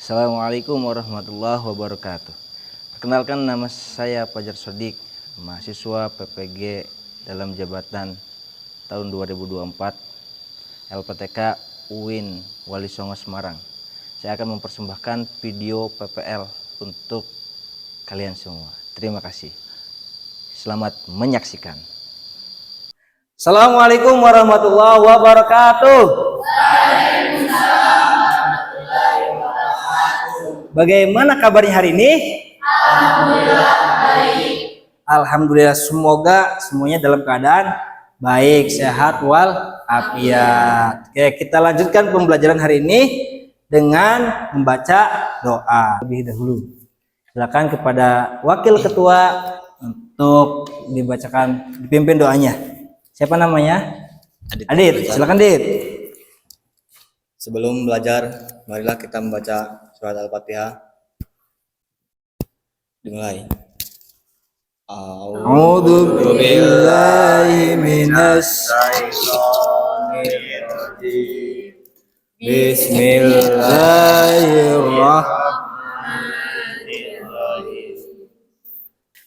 Assalamualaikum warahmatullahi wabarakatuh. Perkenalkan, nama saya Fajar Sodik, mahasiswa PPG dalam jabatan tahun 2024 LPTK UIN Wali Songo Semarang. Saya akan mempersembahkan video PPL untuk kalian semua. Terima kasih. Selamat menyaksikan. Assalamualaikum warahmatullahi wabarakatuh. Bagaimana kabarnya hari ini? Alhamdulillah baik. Alhamdulillah, semoga semuanya dalam keadaan baik, sehat walafiat. Oke, kita lanjutkan pembelajaran hari ini dengan membaca doa lebih dahulu. Silakan kepada wakil ketua untuk dipimpin doanya. Siapa namanya? Adit. Silakan Adit. Sebelum belajar, marilah kita membaca surat Al-Fatihah. Dimulai. A'udzu billahi minasy syaithanir rajim. Bismillahirrahmanirrahim.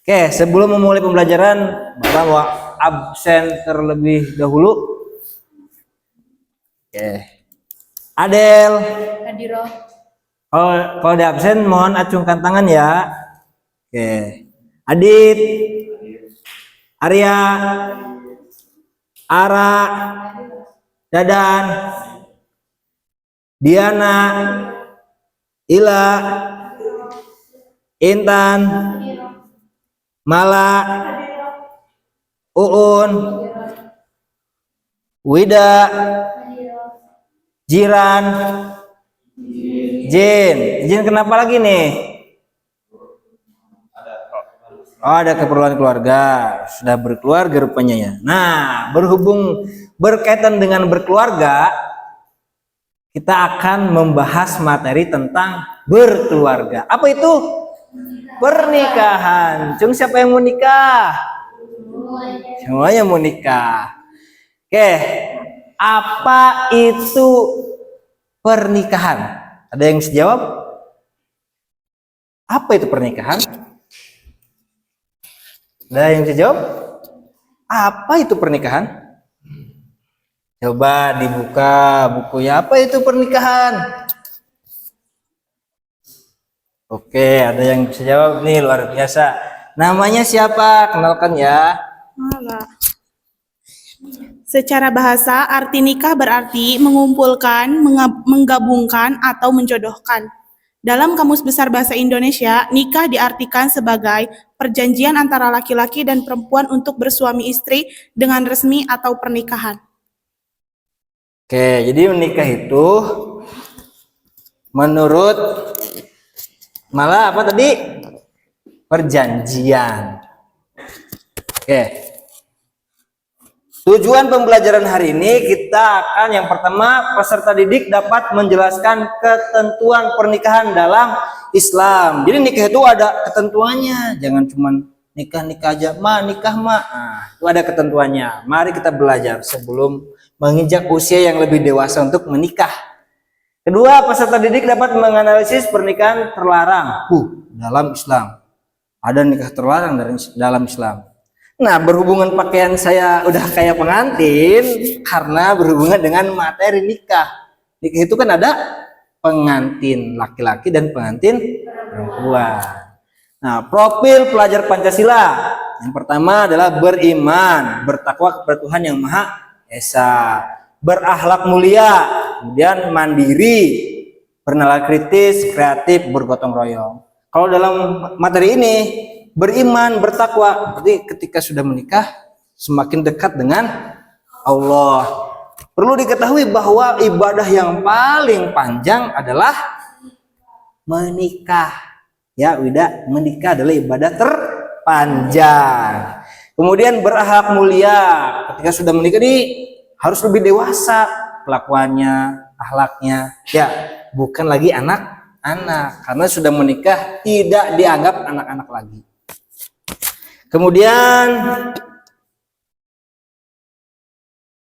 Oke, sebelum memulai pembelajaran, Bapak absen terlebih dahulu. Oke. Adel. Hadiro. Kalau ada absen mohon acungkan tangan ya. Oke. Adit. Arya. Ara. Dadan. Diana. Ila. Intan. Mala. Uun. Wida. Jiran. Jin kenapa lagi nih? Oh, ada keperluan keluarga, sudah berkeluarga rupanya ya. Nah, berhubung berkaitan dengan berkeluarga, kita akan membahas materi tentang berkeluarga. Apa itu? Pernikahan. Cung, siapa yang mau nikah? Semuanya mau nikah. Oke, apa itu pernikahan? Ada yang bisa jawab? Apa itu pernikahan? Ada yang bisa jawab? Apa itu pernikahan? Coba dibuka bukunya. Apa itu pernikahan? Oke, ada yang bisa jawab nih, luar biasa. Namanya siapa? Kenalkan ya. Secara bahasa, arti nikah berarti mengumpulkan, menggabungkan, atau menjodohkan. Dalam Kamus Besar Bahasa Indonesia, nikah diartikan sebagai perjanjian antara laki-laki dan perempuan untuk bersuami istri dengan resmi atau pernikahan. Oke, jadi menikah itu menurut malah apa tadi? Perjanjian. Oke. Tujuan pembelajaran hari ini kita akan yang pertama, peserta didik dapat menjelaskan ketentuan pernikahan dalam Islam. Jadi nikah itu ada ketentuannya, jangan cuma nikah aja, nikah. Nah, itu ada ketentuannya. Mari kita belajar sebelum menginjak usia yang lebih dewasa untuk menikah. Kedua, peserta didik dapat menganalisis pernikahan terlarang dalam Islam. Ada nikah terlarang dalam Islam. Nah, berhubungan pakaian saya udah kayak pengantin karena berhubungan dengan materi nikah. Nikah itu kan ada pengantin laki-laki dan pengantin perempuan. Nah, profil pelajar Pancasila. Yang pertama adalah beriman, bertakwa kepada Tuhan Yang Maha Esa, berakhlak mulia, kemudian mandiri, bernalar kritis, kreatif, bergotong royong. Kalau dalam materi ini beriman, bertakwa, berarti ketika sudah menikah semakin dekat dengan Allah. Perlu diketahui bahwa ibadah yang paling panjang adalah menikah. Ya, Wida, menikah adalah ibadah terpanjang. Kemudian berakhlak mulia. Ketika sudah menikah harus lebih dewasa kelakuannya, akhlaknya. Ya, bukan lagi anak-anak, karena sudah menikah tidak dianggap anak-anak lagi. Kemudian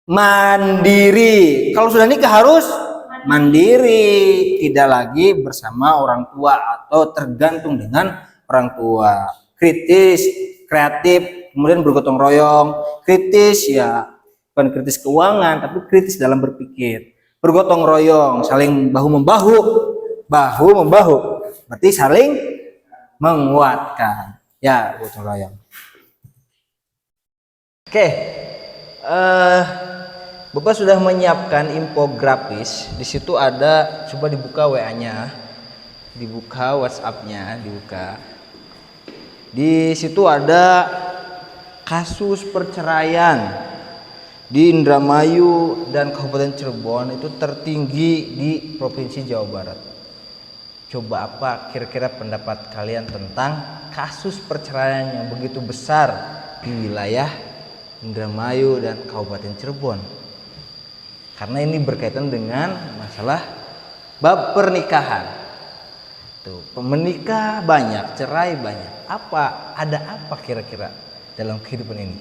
mandiri. Kalau sudah nikah harus mandiri, tidak lagi bersama orang tua atau tergantung dengan orang tua. Kritis, kreatif, kemudian bergotong royong. Kritis ya bukan kritis keuangan, tapi kritis dalam berpikir. Bergotong royong, saling bahu membahu, berarti saling menguatkan. Ya, gotong royong. Oke, Bapak sudah menyiapkan infografis. Di situ ada, coba dibuka WA-nya, dibuka WhatsApp-nya, dibuka. Di situ ada kasus perceraian di Indramayu dan Kabupaten Cirebon itu tertinggi di Provinsi Jawa Barat. Coba apa kira-kira pendapat kalian tentang kasus perceraian yang begitu besar di wilayah Indramayu dan Kabupaten Cirebon? Karena ini berkaitan dengan masalah bab pernikahan. Tuh, menikah banyak, cerai banyak. Ada apa kira-kira dalam kehidupan ini?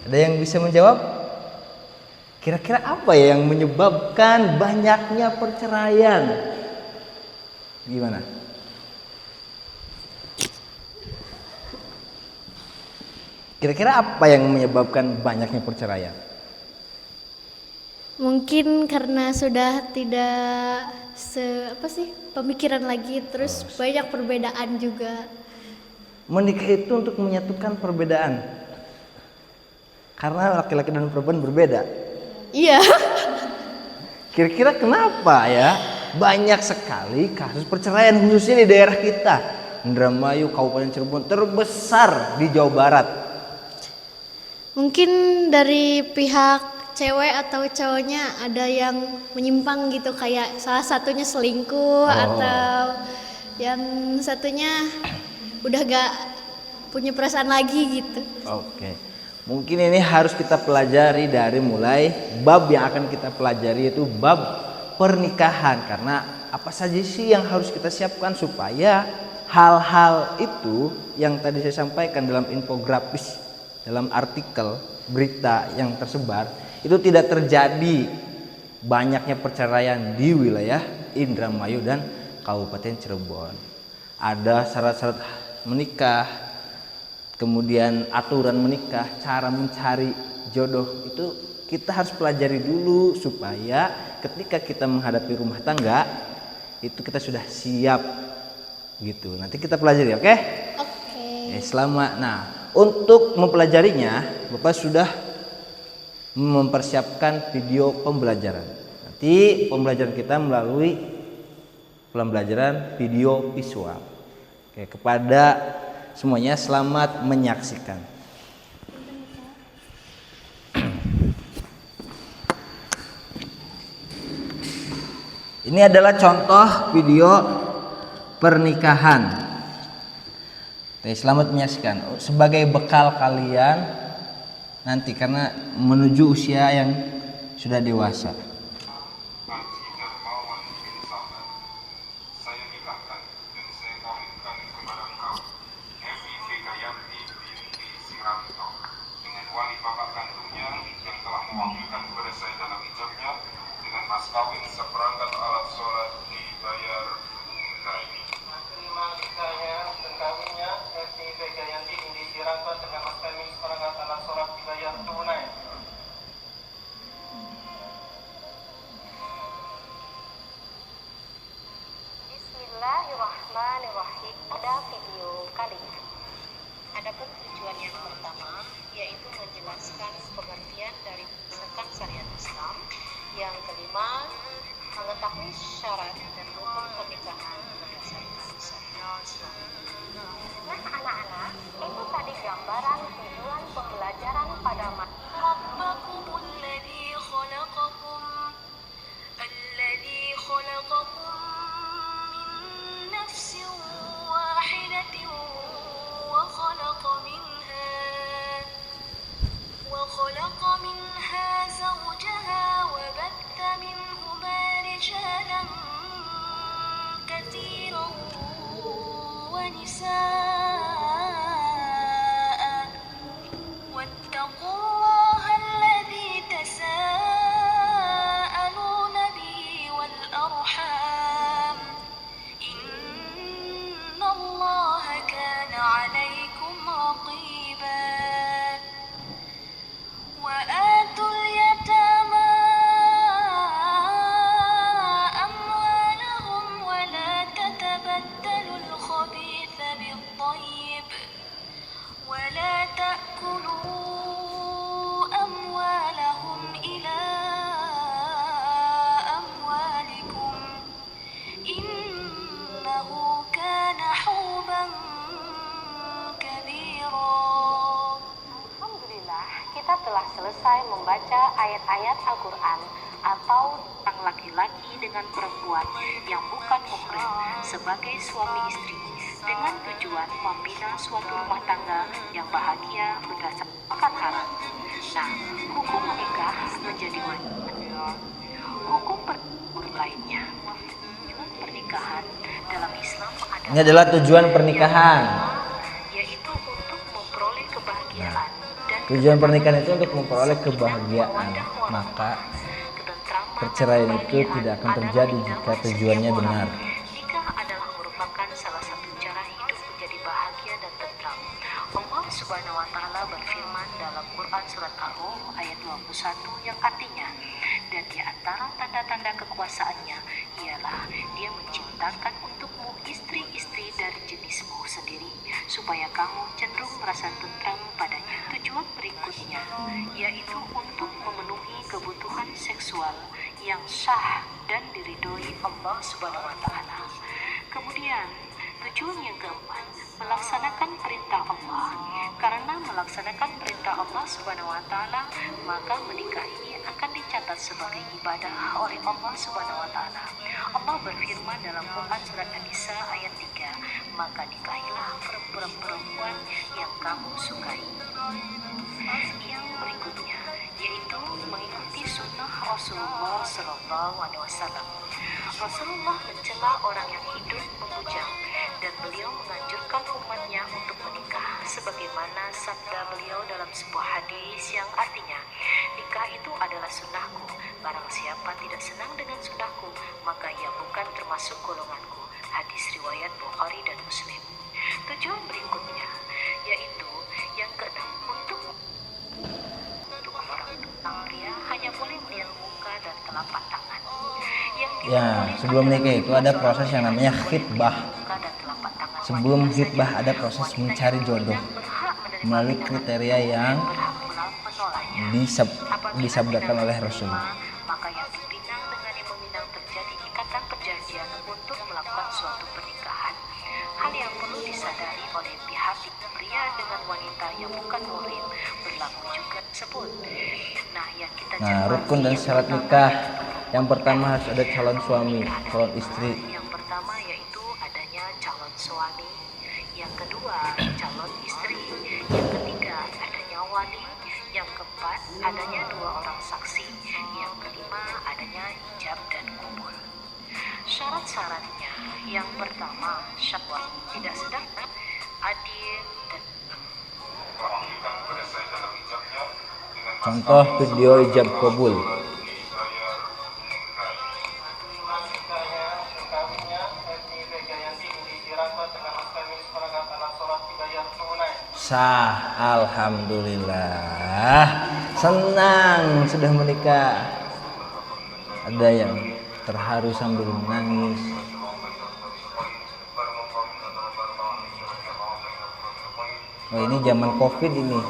Ada yang bisa menjawab? Kira-kira apa ya yang menyebabkan banyaknya perceraian? Gimana? Kira-kira apa yang menyebabkan banyaknya perceraian? Mungkin karena sudah tidak pemikiran lagi, terus banyak perbedaan juga. Menikah itu untuk menyatukan perbedaan. Karena laki-laki dan perempuan berbeda. Iya. Kira-kira kenapa ya? Banyak sekali kasus perceraian khususnya di daerah kita. Indramayu, Kabupaten Cirebon terbesar di Jawa Barat. Mungkin dari pihak cewek atau cowoknya ada yang menyimpang gitu, kayak salah satunya selingkuh atau yang satunya udah gak punya perasaan lagi gitu. Oke. Mungkin ini harus kita pelajari dari mulai bab yang akan kita pelajari, yaitu bab pernikahan. Karena apa saja sih yang harus kita siapkan supaya hal-hal itu yang tadi saya sampaikan dalam infografis, dalam artikel berita yang tersebar, itu tidak terjadi banyaknya perceraian di wilayah Indramayu dan Kabupaten Cirebon. Ada syarat-syarat menikah, kemudian aturan menikah, cara mencari jodoh, itu kita harus pelajari dulu supaya ketika kita menghadapi rumah tangga itu kita sudah siap gitu. Nanti kita pelajari, oke? Oke. Nah, untuk mempelajarinya Bapak sudah mempersiapkan video pembelajaran. Nanti pembelajaran kita melalui pembelajaran video visual. Oke, kepada semuanya selamat menyaksikan. Ini adalah contoh video pernikahan. Oke, selamat menyaksikan sebagai bekal kalian nanti karena menuju usia yang sudah dewasa. Saya nikahkan dan saya kawinkan kepada engkau Evi Vikayanti binti Siranto dengan wali bapak kandungnya yang telah mewakilkan kepada saya dalam ijabnya dengan mas kawin seperangkat alat sholat dibayar tunai. Terima nikahnya dan kawinnya Evi Vikayanti binti Siranto dengan mas kawin seperangkat alat sholat dibayar tunai. Bismillahirrahmanirrahim. Pada video kali ini, adapun tujuan yang pertama yaitu menjelaskan pengertian dari berdasarkan syariat Islam. Yang kelima, mengetahui syarat dan rukun pernikahan berdasarkan syariat Islam. Nah anak-anak, itu tadi gambaran tujuan pembelajaran pada وخلق منها زوجها وبث منهما رجالا كثيرا ونساء إنه كان حوبا كبيرا. Alhamdulillah, kita telah selesai membaca ayat-ayat Al-Quran atau tentang laki-laki dengan perempuan yang bukan muhrim sebagai suami istri dengan tujuan membina suatu rumah tangga yang bahagia berdasarkan haram. Nah, hukum menikah menjadi wajib. Hukum lainnya, pernikahan dalam Islam Ini adalah tujuan pernikahan. yaitu untuk memperoleh kebahagiaan dan Tujuan pernikahan itu untuk memperoleh kebahagiaan. Maka ketentraman. perceraian itu tidak akan terjadi jika tujuannya benar. Nikah adalah merupakan salah satu cara hidup menjadi bahagia dan tentram. Allah Subhanahu wa taala berfirman dalam Quran surat Al-Rum ayat 21 yang artinya, dan di antara tanda-tanda kekuasaannya ialah dia menciptakan untukmu istri-istri dari jenismu sendiri supaya kamu cenderung merasa tentram padanya. Tujuan berikutnya yaitu untuk memenuhi kebutuhan seksual yang sah dan diridhoi Allah Subhanahu wa taala. Kemudian tujuan yang keempat, melaksanakan perintah Allah. Karena melaksanakan perintah Allah Subhanahu wa taala, maka menikah ini akan dicatat sebagai ibadah oleh Allah Subhanahu wa taala. Allah berfirman dalam Quran surat An-Nisa ayat 3, maka nikahilah perempuan yang kamu sukai. Yang berikutnya yaitu mengikuti sunnah Rasulullah Sallallahu Alaihi Wasallam. Rasulullah mencela orang yang hidup membujang dan beliau menganjurkan umatnya untuk menikah sebagaimana sabda beliau dalam sebuah hadis yang artinya, nikah itu adalah sunnahku, barang siapa tidak senang dengan sunnahku maka ia bukan termasuk golonganku. Hadis riwayat Bukhari dan Muslim. Tujuan berikutnya yaitu yang keenam, untuk orang pria hanya boleh melihat muka dan telapak tangan. Ya, sebelum nikah itu ada proses yang namanya khitbah. Sebelum khitbah ada proses mencari jodoh melalui kriteria yang disabdakan oleh Rasul. Maka yang dipinang dengan yang meminang terjadi ikatan perjanjian untuk melakukan suatu pernikahan. Hal yang perlu disadari oleh pihak pria dengan wanita yang bukan muhrim berlaku juga tersebut. Nah, rukun dan syarat nikah. Yang pertama harus ada calon suami, calon istri. Yang pertama yaitu adanya calon suami, yang kedua calon istri, yang ketiga adanya wali, yang keempat adanya 2 orang saksi, yang kelima adanya ijab dan kubur. Syarat-syaratnya yang pertama syahwat, tidak sedang adil dan Mewakilkan kepada saya dalam ijabnya dengan Contoh video ijab kabul. Sah, alhamdulillah. Senang sudah menikah. Ada yang terharu sambil menangis. Oh, ini zaman Covid ini.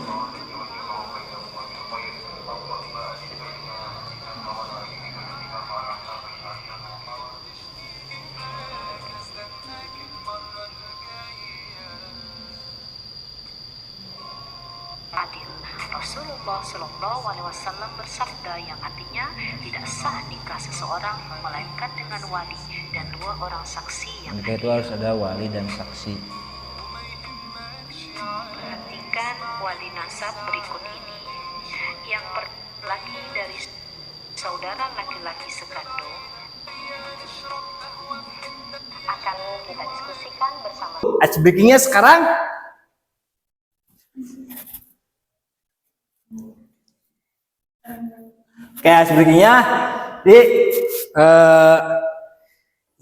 adil. Rasulullah Shallallahu Alaihi Wasallam bersabda yang artinya tidak sah nikah seseorang melainkan dengan wali dan 2 orang saksi yang Nikah itu harus ada wali dan saksi. Perhatikan wali nasab berikut ini. Yang laki dari saudara laki-laki sekandung akan kita diskusikan bersama. Breakingnya sekarang. Oke, breakingnya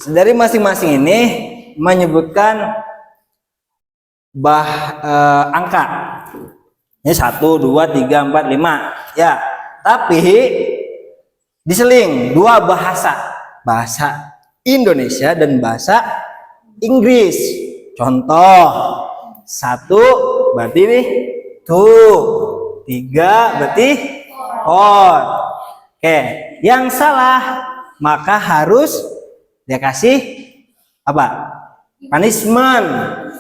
dari masing-masing ini menyebutkan angka. Ini 1, 2, 3, 4, 5. Ya, tapi diseling 2 bahasa. Bahasa Indonesia dan bahasa Inggris. Contoh, 1 berarti nih tuh, 3 berarti on. Oke, yang salah maka harus dia kasih apa? punishment,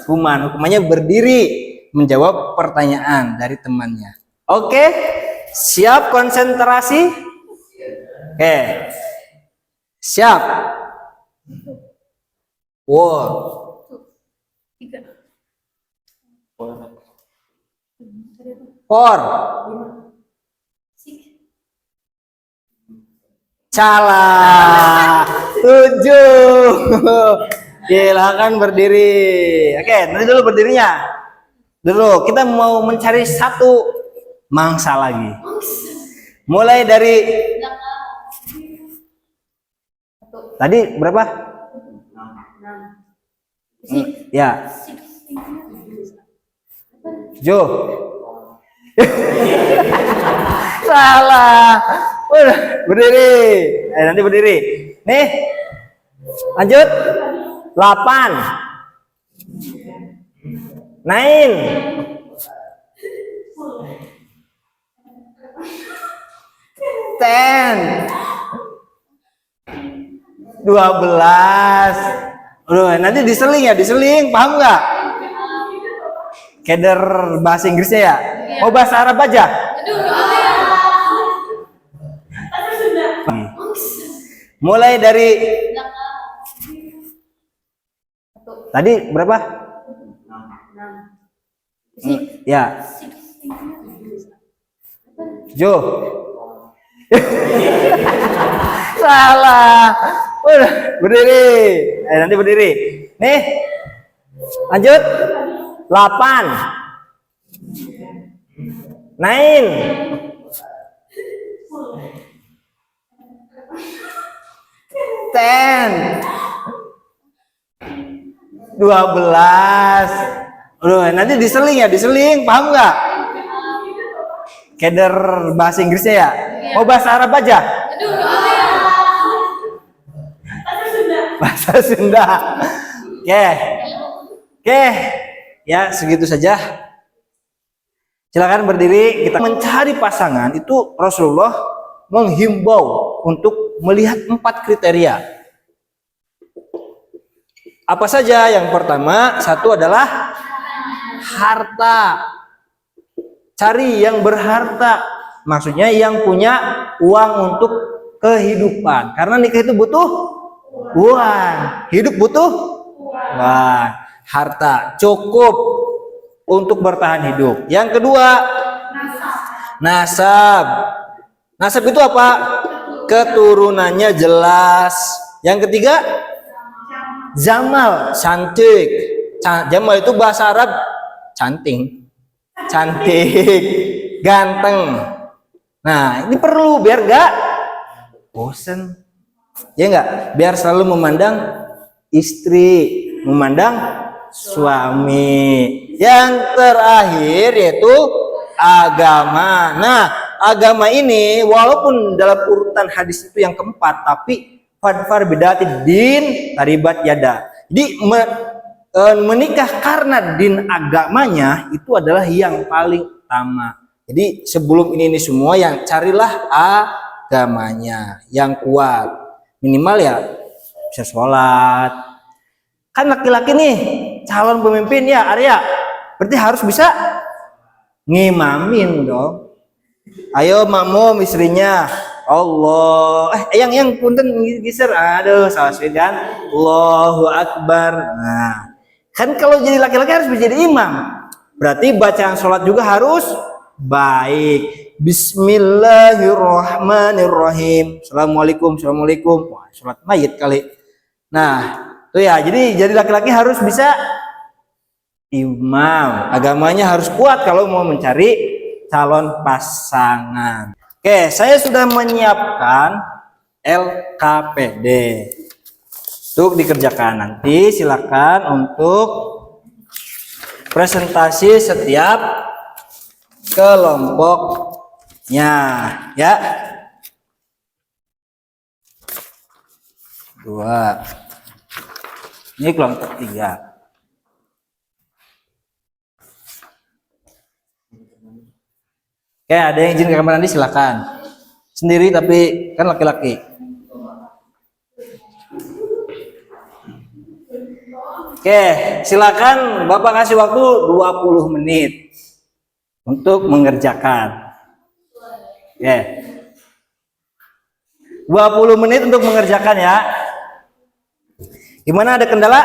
hukumannya berdiri menjawab pertanyaan dari temannya. Oke, siap konsentrasi? Oke, siap. Wow. Four. Salah. 7. Silakan berdiri. Oke, nanti dulu berdirinya. Dulu kita mau mencari satu mangsa lagi. Mulai dari tadi berapa? Ya. Jo. Salah. Udah, berdiri. Nanti berdiri. Nih. Lanjut. 8. 9. 10. 12. Aduh, nanti diseling ya, diseling, paham nggak? Keder bahasa Inggrisnya ya? Mau bahasa Arab aja? Mulai dari tadi berapa? Ya. Jo. Salah. Udah, berdiri. Nanti berdiri. Nih. Lanjut. 8. 9. 10. 12. Aduh, nanti diseling ya, diseling, paham nggak? Keder bahasa Inggrisnya ya? Mau bahasa Arab aja? Bahasa Sunda. Oke. Oke. Ya, segitu saja. Silakan berdiri. Kita mencari pasangan itu Rasulullah menghimbau untuk melihat 4 kriteria. Apa saja? Yang pertama, satu adalah harta. Cari yang berharta. Maksudnya yang punya uang untuk kehidupan. Karena nikah itu butuh uang. Hidup butuh uang. Harta cukup untuk bertahan hidup. Yang kedua, nasab. Nasab itu apa? Keturunannya jelas. Yang ketiga, jamal, cantik. Jamal itu bahasa Arab cantik, cantik, ganteng. Nah, ini perlu biar gak bosen, ya enggak? Biar selalu memandang istri, memandang suami. Yang terakhir yaitu agama. Nah, agama ini walaupun dalam urutan hadis itu yang keempat, tapi fadfar bidati din taribat yada. Jadi menikah karena din agamanya itu adalah yang paling utama. Jadi sebelum ini semua yang carilah agamanya yang kuat. Minimal ya bisa sholat. Kan laki-laki nih calon pemimpin ya Arya. Berarti harus bisa ngimamin dong. Ayo makmum istrinya. Allah. Yang punten geser. Aduh, salah kan. Allahu Akbar. Nah, kan kalau jadi laki-laki harus menjadi imam. Berarti bacaan sholat juga harus baik. Bismillahirrahmanirrahim. Assalamualaikum, assalamualaikum. Wah, sholat mayit kali. Nah, tuh ya. Jadi laki-laki harus bisa imam. Agamanya harus kuat kalau mau mencari calon pasangan. Oke, saya sudah menyiapkan LKPD untuk dikerjakan. Nanti silakan untuk presentasi setiap kelompoknya, ya. 2. Ini kelompok 3. Oke, ada yang izin ke kamar nanti silakan. Sendiri tapi kan laki-laki. Oke, silakan Bapak kasih waktu 20 menit untuk mengerjakan. Oke. 20 menit untuk mengerjakan ya. Gimana, ada kendala?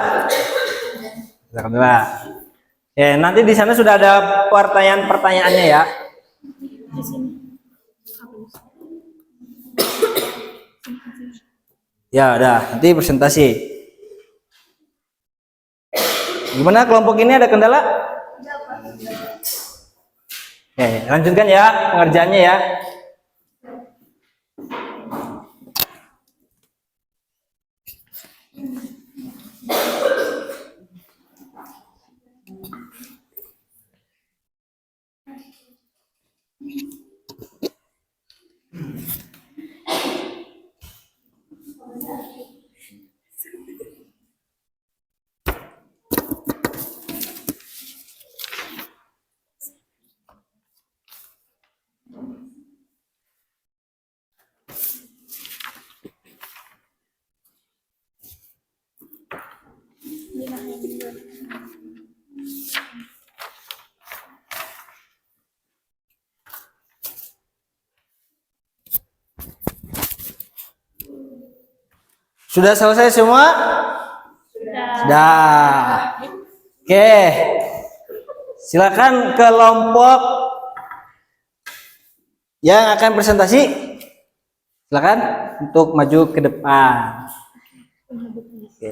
Ada kendala. Oke, nanti di sana sudah ada pertanyaan-pertanyaannya ya. Ya, udah, nanti presentasi. Gimana kelompok ini, ada kendala? Oke, lanjutkan ya pengerjaannya ya. Sudah selesai semua? Sudah. Oke. Silakan kelompok yang akan presentasi. Silakan untuk maju ke depan. Oke.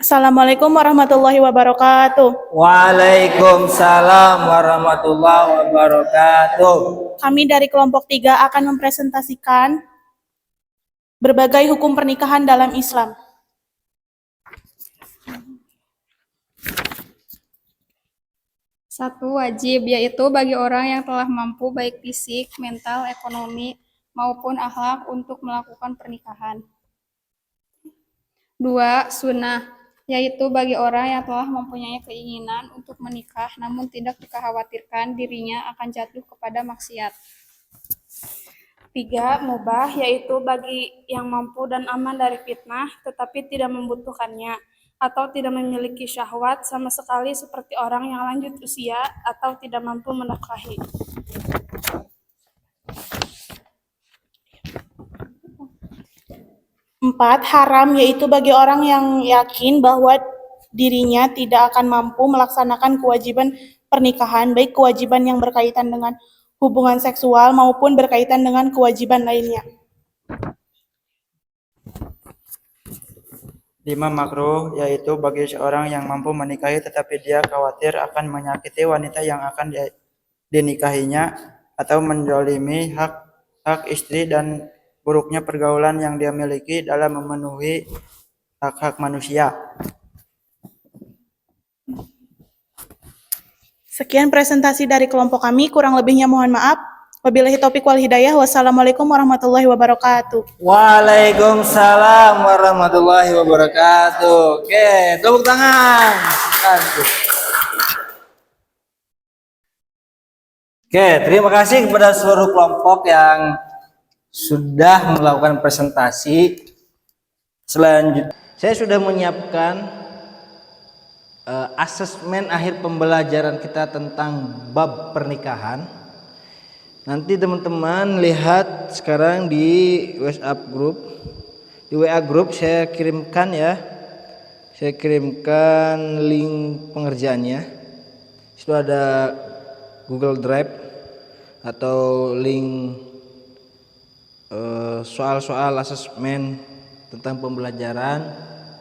Assalamualaikum warahmatullahi wabarakatuh. Waalaikumsalam warahmatullahi wabarakatuh. Kami dari kelompok 3 akan mempresentasikan berbagai hukum pernikahan dalam Islam. Satu, wajib, yaitu bagi orang yang telah mampu baik fisik, mental, ekonomi, maupun akhlak untuk melakukan pernikahan. 2, sunnah, yaitu bagi orang yang telah mempunyai keinginan untuk menikah namun tidak dikhawatirkan dirinya akan jatuh kepada maksiat. 3, mubah, yaitu bagi yang mampu dan aman dari fitnah tetapi tidak membutuhkannya atau tidak memiliki syahwat sama sekali seperti orang yang lanjut usia atau tidak mampu menafkahi. 4, haram, yaitu bagi orang yang yakin bahwa dirinya tidak akan mampu melaksanakan kewajiban pernikahan, baik kewajiban yang berkaitan dengan hubungan seksual maupun berkaitan dengan kewajiban lainnya. 5, makruh, yaitu bagi seorang yang mampu menikahi tetapi dia khawatir akan menyakiti wanita yang akan dinikahinya atau menzalimi hak istri dan buruknya pergaulan yang dia miliki dalam memenuhi hak-hak manusia. Sekian presentasi dari kelompok kami, kurang lebihnya mohon maaf. Wabillahi taufiq wal hidayah. Wassalamualaikum warahmatullahi wabarakatuh. Waalaikumsalam warahmatullahi wabarakatuh. Oke, tepuk tangan. Oke, terima kasih kepada seluruh kelompok yang sudah melakukan presentasi. Selanjutnya, saya sudah menyiapkan asesmen akhir pembelajaran kita tentang bab pernikahan. Nanti teman-teman lihat sekarang di WhatsApp group, di WA group saya kirimkan ya. Saya kirimkan link pengerjaannya. Itu ada Google Drive atau link soal-soal asesmen tentang pembelajaran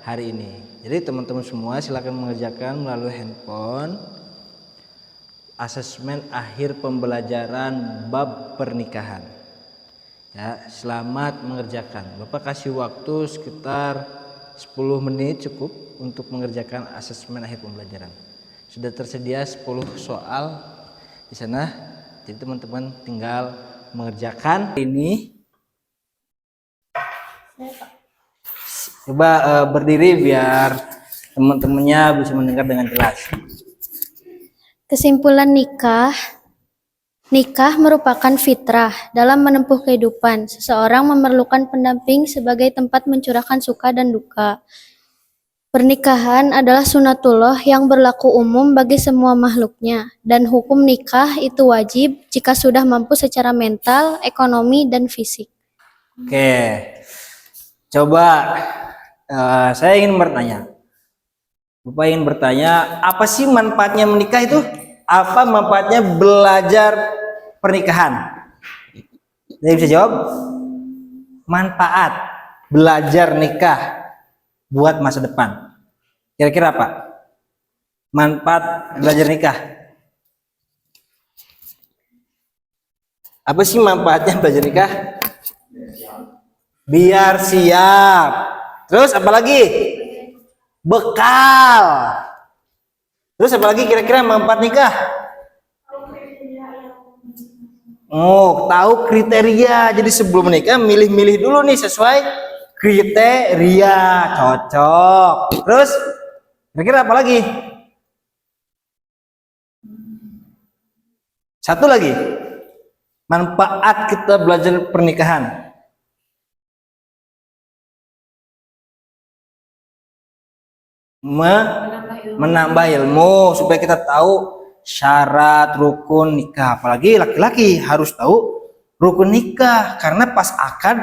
hari ini. Jadi teman-teman semua silakan mengerjakan melalui handphone asesmen akhir pembelajaran bab pernikahan. Ya, selamat mengerjakan. Bapak kasih waktu sekitar 10 menit cukup untuk mengerjakan asesmen akhir pembelajaran. Sudah tersedia 10 soal di sana. Jadi teman-teman tinggal mengerjakan ini. Coba berdiri biar teman-temannya bisa mendengar dengan jelas. Kesimpulan nikah. Nikah merupakan fitrah dalam menempuh kehidupan. Seseorang memerlukan pendamping sebagai tempat mencurahkan suka dan duka. Pernikahan adalah sunatullah yang berlaku umum bagi semua makhluknya, dan hukum nikah itu wajib jika sudah mampu secara mental, ekonomi, dan fisik. Oke, coba saya ingin bertanya. Bapak ingin bertanya, apa sih manfaatnya menikah itu? Apa manfaatnya belajar pernikahan? Saya bisa jawab? Manfaat belajar nikah buat masa depan. Kira-kira apa? Manfaat belajar nikah. Apa sih manfaatnya belajar nikah? Biar siap. Terus apa lagi? Bekal. Terus apa lagi kira-kira manfaat nikah? Oh, tahu kriteria. Jadi sebelum menikah milih-milih dulu nih sesuai kriteria, cocok. Terus kira-kira apa lagi? Satu lagi. Manfaat kita belajar pernikahan. Menambah ilmu supaya kita tahu syarat rukun nikah. Apalagi laki-laki harus tahu rukun nikah, karena pas akad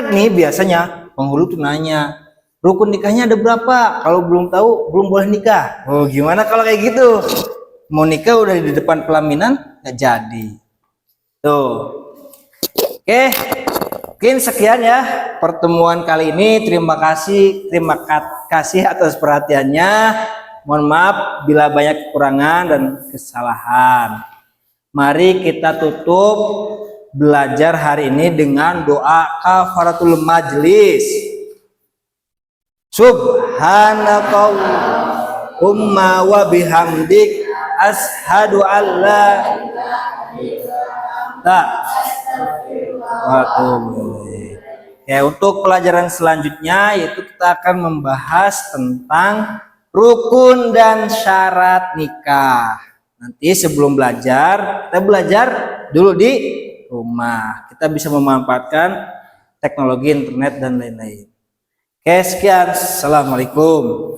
nih biasanya penghulu tuh nanya, rukun nikahnya ada berapa? Kalau belum tahu belum boleh nikah. Oh, gimana kalau kayak gitu? Mau nikah udah di depan pelaminan nggak jadi. Tuh. Oke. Mungkin sekian ya pertemuan kali ini. Terima kasih atas perhatiannya. Mohon maaf bila banyak kekurangan dan kesalahan. Mari kita tutup belajar hari ini dengan doa kafaratul majlis. Subhanakallahumma wa bihamdik ashhadu an la Ya, untuk pelajaran selanjutnya yaitu kita akan membahas tentang rukun dan syarat nikah. Nanti sebelum belajar, kita belajar dulu di rumah. Kita bisa memanfaatkan teknologi internet dan lain-lain. Oke, sekian. Assalamualaikum.